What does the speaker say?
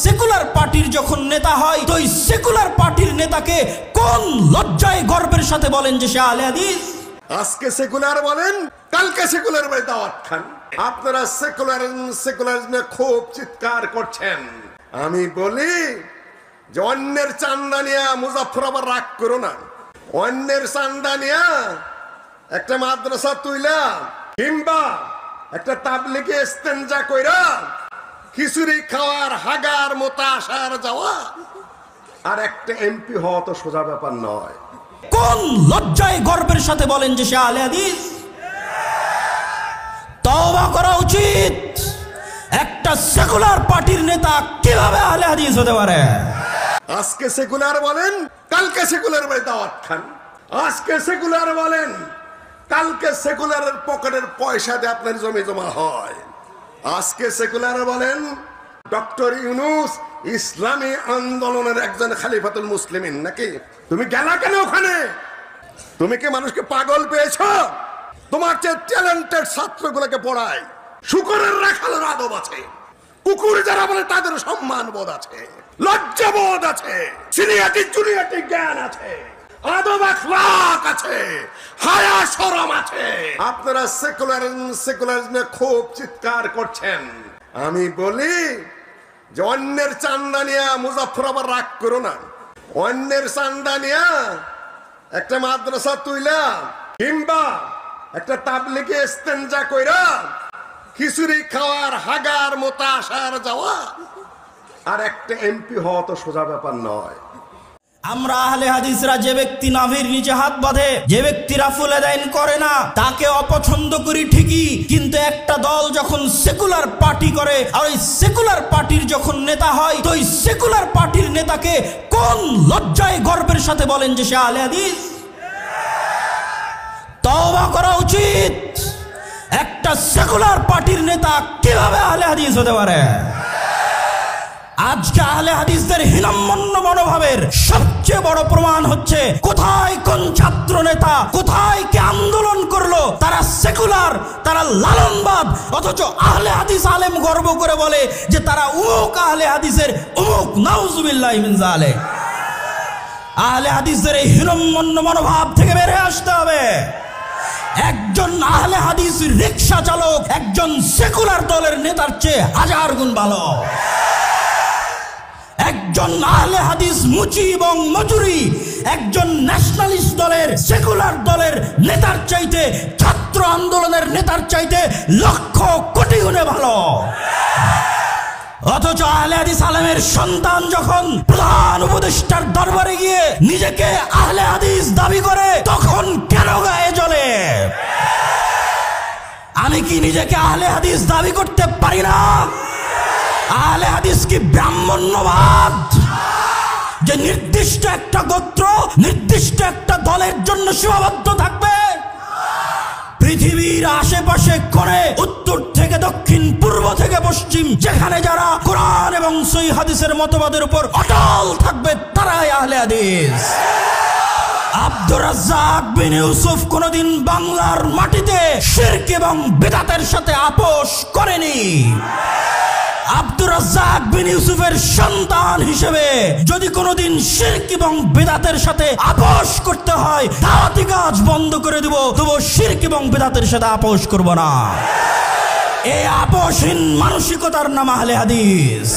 Secular পার্টির যখন নেতা হয় তো ওই সেকুলার পার্টির নেতাকে কোন লজ্জায় গর্বের সাথে বলেন যে সে আহলে হাদিস? আজকে সেকুলার বলেন, কালকে সেকুলার ভাই দাওয়াত খান। আপনারা সেকুলারিজম খুব চিৎকার করছেন। আমি বলি যে অন্যের চান্দা নিয়ে মুজাফফরাবাদ রাগ করো না। অন্যের চান্দা নিয়ে একটা মাদ্রাসা তুইলা কিংবা একটা তাবলিগে ইস্তেনজা কইরা খিচুড়ি খাওয়ার হাগার মোতা আসার যাওয়া আর একটা এমপি হওয়া তো সোজা ব্যাপার নয়। কোন লজ্জায় গর্বের সাথে বলেন যে সে আহলে হাদিস? তওবা করা উচিত। একটা সেকুলার পার্টির নেতা কিভাবে আহলে হাদিস হতে পারে? আজকে সেকুলার বলেন, কালকে সেকুলার ভাই দাওয়াত খান। আজকে সেকুলার বলেন, কালকে সেকুলারের পকেটের পয়সা দিয়ে আপনার জমি জমা হয়। আজকে সেকুলার বলেন, ডক্টর ইউনূস ইসলামী আন্দোলনের একজন খলিফাতুল মুসলিমিন নাকি? তুমি গেলা কেন ওখানে? তুমি কি মানুষকে পাগল পেয়েছ? তোমার চেয়ে ট্যালেন্টেড ছাত্রগুলোকে পড়ায়। শুকরের রাখালের আদব আছে, কুকুর যারা বলে তাদের সম্মান বোধ আছে, লজ্জা বোধ আছে, সিনিয়রিটি জুনিয়রিটি জ্ঞান আছে, আদব আখলাক আছে, হায়া শরম আছে। আপনারা সেকুলারিজমে খুব চিৎকার করছেন। আমি বলি যে অন্যের চান্দা নিয়ে মুজাফফরাবাদ রাগ করো না। অন্যের চান্দা নিয়ে একটা মাদ্রাসা তুইলা কিংবা একটা তাবলিগে ইস্তেনজা কইরা খিচুড়ি খাওয়ার হাগার মোতা আসার যাওয়া আর একটা এমপি হওয়া তো সোজা ব্যাপার নয়। আমরা আহলে হাদিসরা যে ব্যক্তি নাভির নিচে হাত বাঁধে, যে ব্যক্তি রাফুল আদাইন করে না, তাকে অপছন্দ করি ঠিকই, কিন্তু একটা দল যখন সেকুলার পার্টি করে আর ওই সেকুলার পার্টির যখন নেতা হয় তো ওই সেকুলার পার্টির নেতাকে কোন লজ্জায় গর্বের সাথে বলেন যে সে আহলে হাদিস? তওবা করা উচিত। একটা সেকুলার পার্টির নেতা কিভাবে আহলে হাদিস হতে পারে? আজকে আহলে হাদিসদের হীনম্মন্য মনোভাবের সবচেয়ে বড় প্রমাণ হচ্ছে কোথায় কোন ছাত্র নেতা কোথায় কে আন্দোলন করলো, তারা সেকুলার, তারা লালনবাদ, অথচ আহলে হাদিস আলেম গর্ব করে বলে যে তারা উমুক আহলে হাদিসের উমুক। নাউজুবিল্লাহি মিন যালিক। আহলে হাদিসদের এই হীনম্মন্য মনোভাব থেকে বের হয়ে আসতে হবে। একজন আহলে হাদিস রিকশা চালক একজন সেকুলার দলের নেতার চেয়ে হাজার গুণ ভালো। একজন আহলে হাদিস মুচি এবং মজুরি একজন ন্যাশনালিস্ট দলের সেকুলার দলের নেতার চাইতে, ছাত্র আন্দোলনের নেতার চাইতে লক্ষ কোটি গুণে ভালো। অথচ আহলে হাদিস আলেমের সন্তান যখন প্রধান উপদেষ্টার দরবারে গিয়ে নিজেকে আহলে হাদিস দাবি করে তখন কেন গায়ে জ্বলে? আমি কি নিজেকে আহলে হাদিস দাবি করতে পারি না? আহলে হাদিস কি ব্রাহ্মণ্যবাদ যে নির্দিষ্ট একটা গোত্র নির্দিষ্ট একটা দলের জন্য সীমাবদ্ধ থাকবে? পৃথিবীর আশেপাশে করে উত্তর থেকে দক্ষিণ, পূর্ব থেকে পশ্চিম, যেখানে যারা কোরআন এবং সহিহ হাদিসের মতবাদের উপর অটল থাকবে তারাই আহলে হাদিস। আব্দুর রাজ্জাক বিন ইউসুফ কোনদিন বাংলার মাটিতে শিরক এবং বিদআতের সাথে আপোষ করেনি। আব্দুর রাজ্জাক বিন ইউসুফের সন্তান হিসেবে যদি কোনোদিন শিরক এবং বিদআতের সাথে আপোষ করতে হয়, দাওয়াতি কাজ বন্ধ করে দেব, তবু শিরক এবং বিদআতের সাথে আপোষ করব না। এই আপোষহীন মানসিকতার নাম আহলে হাদিস।